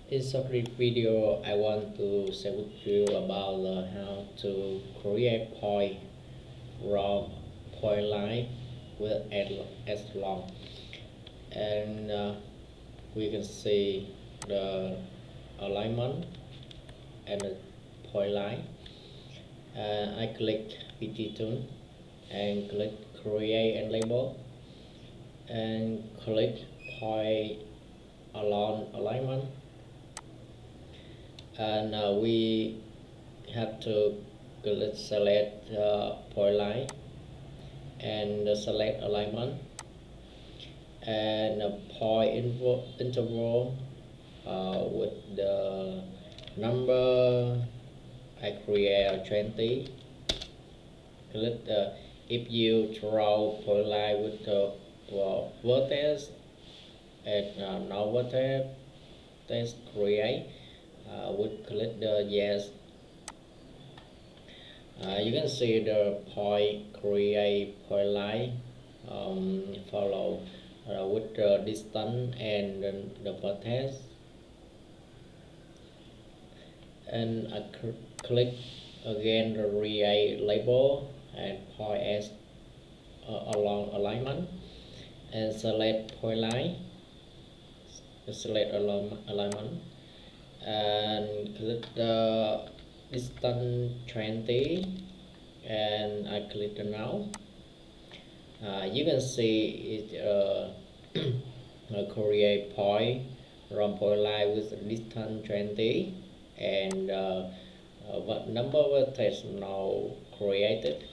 In this video, I want to share with you about how to create point from point line with as long, and we can see the alignment and the point line. I click PT tool and click create and label, and click point along alignment, and we have to select point line and select alignment and point interval with the number. I create 20. Click if you draw point line with the vertex and no vertex, test create. Would click the yes. You can see the point create point line follow with the distance and the vertex, and I click again the create label and point as along alignment and select point line, select alignment and click the distance 20 and I click the now. You can see it create point from point line with distance 20 and what number vertex now created.